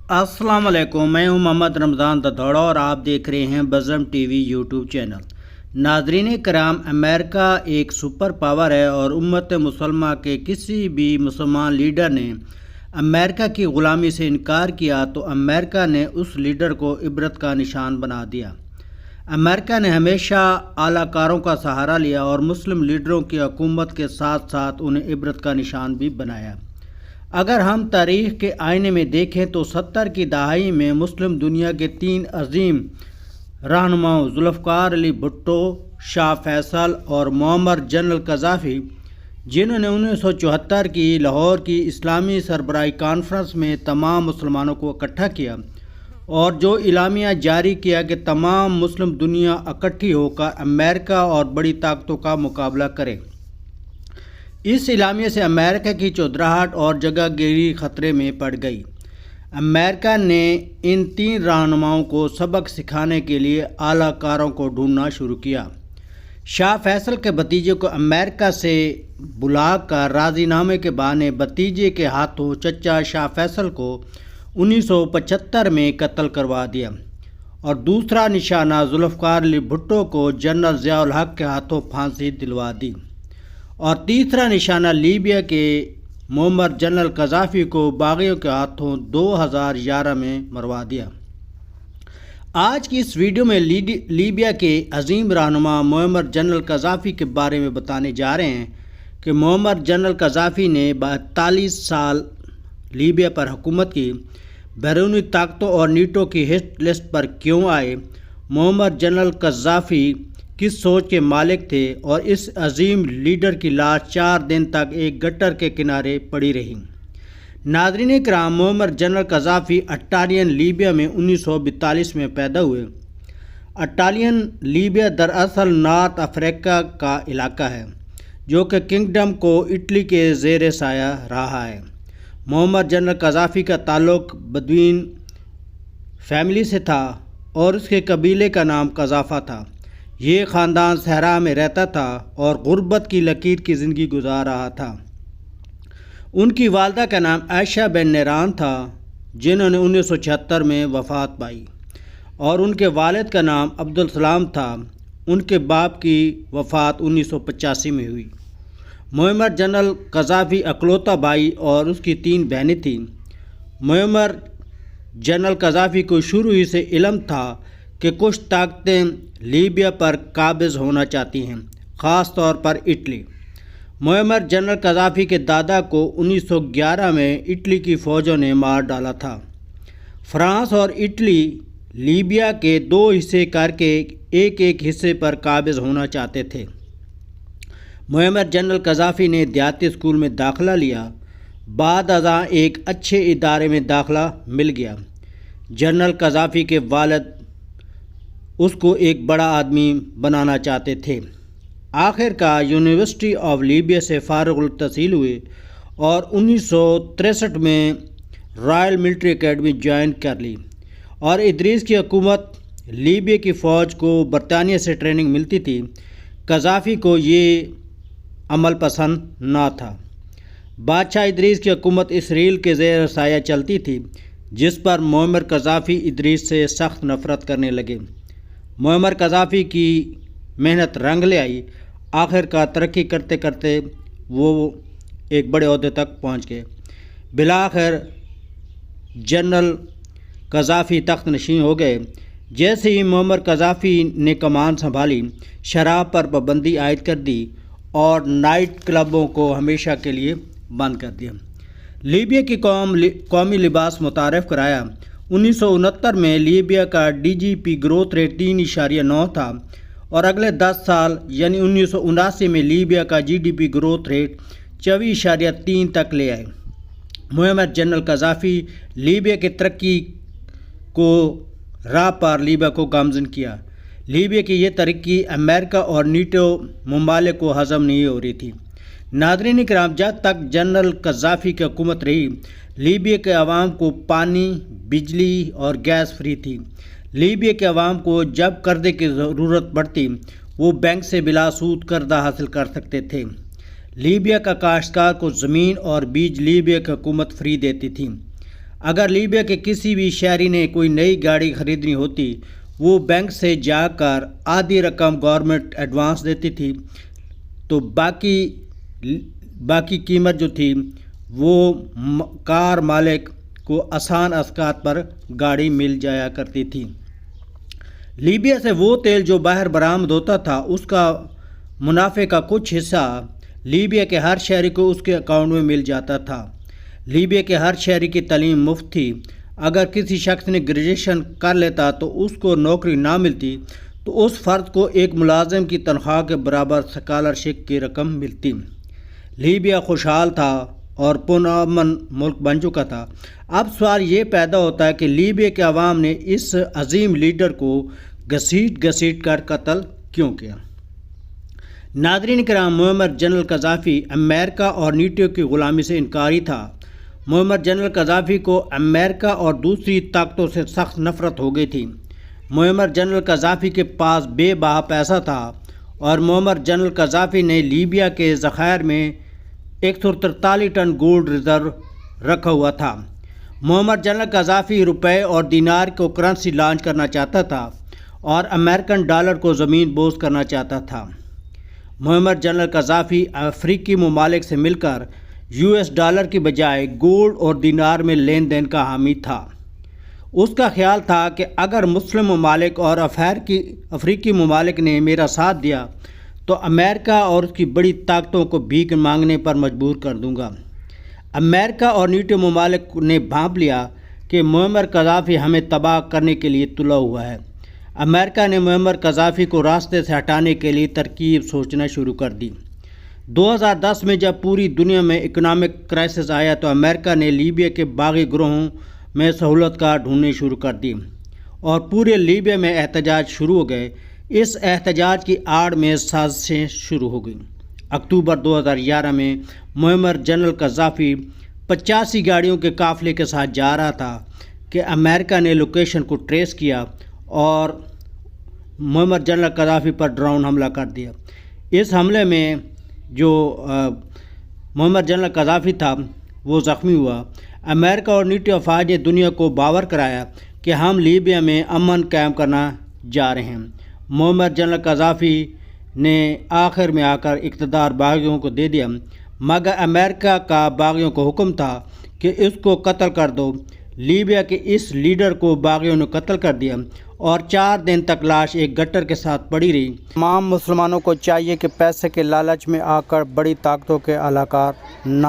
السلام علیکم، میں ہوں محمد رمضان ددھوڑا اور آپ دیکھ رہے ہیں بزم ٹی وی یوٹیوب چینل۔ ناظرین کرام، امریکہ ایک سپر پاور ہے اور امت مسلمہ کے کسی بھی مسلمان لیڈر نے امریکہ کی غلامی سے انکار کیا تو امریکہ نے اس لیڈر کو عبرت کا نشان بنا دیا۔ امریکہ نے ہمیشہ اعلیٰ کاروں کا سہارا لیا اور مسلم لیڈروں کی حکومت کے ساتھ ساتھ انہیں عبرت کا نشان بھی بنایا۔ اگر ہم تاریخ کے آئینے میں دیکھیں تو 70 کی دہائی میں مسلم دنیا کے 3 عظیم رہنماؤں ذوالفقار علی بھٹو، شاہ فیصل اور معمر جنرل قذافی، جنہوں نے 1974 کی لاہور کی اسلامی سربراہی کانفرنس میں تمام مسلمانوں کو اکٹھا کیا اور جو اعلامیہ جاری کیا کہ تمام مسلم دنیا اکٹھی ہو کر امریکہ اور بڑی طاقتوں کا مقابلہ کرے۔ اس اعلامیے سے امریکہ کی چودراہٹ اور جگہ گیری خطرے میں پڑ گئی۔ امریکہ نے ان 3 رہنماؤں کو سبق سکھانے کے لیے اعلیٰ کاروں کو ڈھونڈنا شروع کیا۔ شاہ فیصل کے بھتیجے کو امریکہ سے بلا کر راضی نامے کے بہانے بھتیجے کے ہاتھوں چچا شاہ فیصل کو 1975 میں قتل کروا دیا اور دوسرا نشانہ ذوالفقار علی بھٹو کو جنرل ضیاء الحق کے ہاتھوں پھانسی دلوا دی اور تیسرا نشانہ لیبیا کے معمر جنرل قذافی کو باغیوں کے ہاتھوں 2011 میں مروا دیا۔ آج کی اس ویڈیو میں لیبیا کے عظیم رہنما معمر جنرل قذافی کے بارے میں بتانے جا رہے ہیں کہ معمر جنرل قذافی نے 42 سال لیبیا پر حکومت کی، بیرونی طاقتوں اور نیٹو کی ہٹ لسٹ پر کیوں آئے، معمر جنرل قذافی کس سوچ کے مالک تھے اور اس عظیم لیڈر کی لاش 4 دن تک ایک گٹر کے کنارے پڑی رہی۔ ناظرین کرام، معمر جنرل قذافی اٹالین لیبیا میں 1942 میں پیدا ہوئے۔ اٹالین لیبیا دراصل نارتھ افریقہ کا علاقہ ہے جو کہ کنگڈم کو اٹلی کے زیر سایہ رہا ہے۔ معمر جنرل قذافی کا تعلق بدوین فیملی سے تھا اور اس کے قبیلے کا نام قذافہ تھا۔ یہ خاندان صحرا میں رہتا تھا اور غربت کی لکیر کی زندگی گزار رہا تھا۔ ان کی والدہ کا نام عائشہ بن نیران تھا جنہوں نے 1976 میں وفات پائی اور ان کے والد کا نام عبدالسلام تھا۔ ان کے باپ کی وفات 1985 میں ہوئی۔ معمر جنرل قذافی اکلوتا بھائی اور اس کی 3 بہنیں تھیں۔ معمر جنرل قذافی کو شروع ہی سے علم تھا کہ کچھ طاقتیں لیبیا پر قابض ہونا چاہتی ہیں، خاص طور پر اٹلی۔ معمر جنرل قذافی کے دادا کو 1911 میں اٹلی کی فوجوں نے مار ڈالا تھا۔ فرانس اور اٹلی لیبیا کے 2 حصے کر کے ایک حصے پر قابض ہونا چاہتے تھے۔ معمر جنرل قذافی نے دیہاتی اسکول میں داخلہ لیا۔ بعد ازاں ایک اچھے ادارے میں داخلہ مل گیا۔ جنرل قذافی کے والد اس کو ایک بڑا آدمی بنانا چاہتے تھے۔ آخر کار یونیورسٹی آف لیبیا سے فارغ التحصیل ہوئے اور 1963 میں رائل ملٹری اکیڈمی جوائن کر لی اور ادریس کی حکومت لیبیا کی فوج کو برطانیہ سے ٹریننگ ملتی تھی۔ قذافی کو یہ عمل پسند نہ تھا۔ بادشاہ ادریس کی حکومت اسرائیل کے زیر سایہ چلتی تھی جس پر معمر قذافی ادریس سے سخت نفرت کرنے لگے۔ معمر قذافی کی محنت رنگ لے آئی۔ آخر کار ترقی کرتے کرتے وہ ایک بڑے عہدے تک پہنچ گئے۔ بالآخر جنرل قذافی تخت نشین ہو گئے۔ جیسے ہی معمر قذافی نے کمان سنبھالی، شراب پر پابندی عائد کر دی اور نائٹ کلبوں کو ہمیشہ کے لیے بند کر دیا۔ لیبیا کی قومی لباس متعارف کرایا۔ 1969 میں لیبیا کا D G P growth rate 3.9 تھا اور اگلے 10 سال یعنی 1979 میں لیبیا کا G D P growth rate 24.3 تک لے آئے۔ معمر جنرل قذافی لیبیا کی ترقی کو راہ پر لیبیا کو گامزن کیا۔ لیبیا کی یہ ترقی امریکہ اور نیٹو ممالک کو ہضم نہیں ہو رہی تھی۔ ناظرین کرام، جب تک جنرل قذافی کی حکومت رہی، لیبیا کے عوام کو پانی، بجلی اور گیس فری تھی۔ لیبیا کے عوام کو جب قرضے کی ضرورت پڑتی وہ بینک سے بلا سود قرضہ حاصل کر سکتے تھے۔ لیبیا کا کاشتکار کو زمین اور بیج لیبیا کی حکومت فری دیتی تھی۔ اگر لیبیا کے کسی بھی شہری نے کوئی نئی گاڑی خریدنی ہوتی وہ بینک سے جا کر آدھی رقم گورنمنٹ ایڈوانس دیتی تھی، تو باقی قیمت جو تھی وہ کار مالک کو آسان اسقاط پر گاڑی مل جایا کرتی تھی۔ لیبیا سے وہ تیل جو باہر برآمد ہوتا تھا اس کا منافع کا کچھ حصہ لیبیا کے ہر شہری کو اس کے اکاؤنٹ میں مل جاتا تھا۔ لیبیا کے ہر شہری کی تعلیم مفت تھی۔ اگر کسی شخص نے گریجویشن کر لیتا تو اس کو نوکری نہ ملتی تو اس فرد کو ایک ملازم کی تنخواہ کے برابر اسکالرشپ کی رقم ملتی۔ لیبیا خوشحال تھا اور پرامن ملک بن چکا تھا۔ اب سوال یہ پیدا ہوتا ہے کہ لیبیا کے عوام نے اس عظیم لیڈر کو گھسیٹ کر قتل کیوں کیا؟ ناظرین کرام، معمر جنرل قذافی امریکہ اور نیٹو کی غلامی سے انکاری تھا۔ معمر جنرل قذافی کو امریکہ اور دوسری طاقتوں سے سخت نفرت ہو گئی تھی۔ معمر جنرل قذافی کے پاس بے بہا پیسہ تھا اور معمر جنرل قذافی نے لیبیا کے ذخائر میں 143 ٹن گولڈ ریزرو رکھا ہوا تھا۔ معمر جنرل قذافی روپے اور دینار کو کرنسی لانچ کرنا چاہتا تھا اور امریکن ڈالر کو زمین بوس کرنا چاہتا تھا۔ معمر جنرل قذافی افریقی ممالک سے مل کر US ڈالر کی بجائے گولڈ اور دینار میں لین دین کا حامی تھا۔ اس کا خیال تھا کہ اگر مسلم ممالک اور افریقی ممالک نے میرا ساتھ دیا تو امریکہ اور اس کی بڑی طاقتوں کو بھیک مانگنے پر مجبور کر دوں گا۔ امریکہ اور نیٹو ممالک نے بھانپ لیا کہ معمر قذافی ہمیں تباہ کرنے کے لیے تلا ہوا ہے۔ امریکہ نے معمر قذافی کو راستے سے ہٹانے کے لیے ترکیب سوچنا شروع کر دی۔ 2010 میں جب پوری دنیا میں اکنامک کرائسس آیا تو امریکہ نے لیبیا کے باغی گروہوں میں سہولت کار ڈھونڈنے شروع کر دی اور پورے لیبیا میں احتجاج شروع ہو گئے۔ اس احتجاج کی آڑ میں سازشیں شروع ہو گئیں۔ اکتوبر 2011 میں معمر جنرل قذافی 85 گاڑیوں کے قافلے کے ساتھ جا رہا تھا کہ امریکہ نے لوکیشن کو ٹریس کیا اور معمر جنرل قذافی پر ڈرون حملہ کر دیا۔ اس حملے میں جو معمر جنرل قذافی تھا وہ زخمی ہوا۔ امریکہ اور نیٹو افواج نے دنیا کو باور کرایا کہ ہم لیبیا میں امن قائم کرنا جا رہے ہیں۔ معمر جنرل قذافی نے آخر میں آ کر اقتدار باغیوں کو دے دیا، مگر امریکہ کا باغیوں کو حکم تھا کہ اس کو قتل کر دو۔ لیبیا کے اس لیڈر کو باغیوں نے قتل کر دیا اور 4 دن تک لاش ایک گٹر کے ساتھ پڑی رہی۔ تمام مسلمانوں کو چاہیے کہ پیسے کے لالچ میں آ کر بڑی طاقتوں کے اہلکار نہ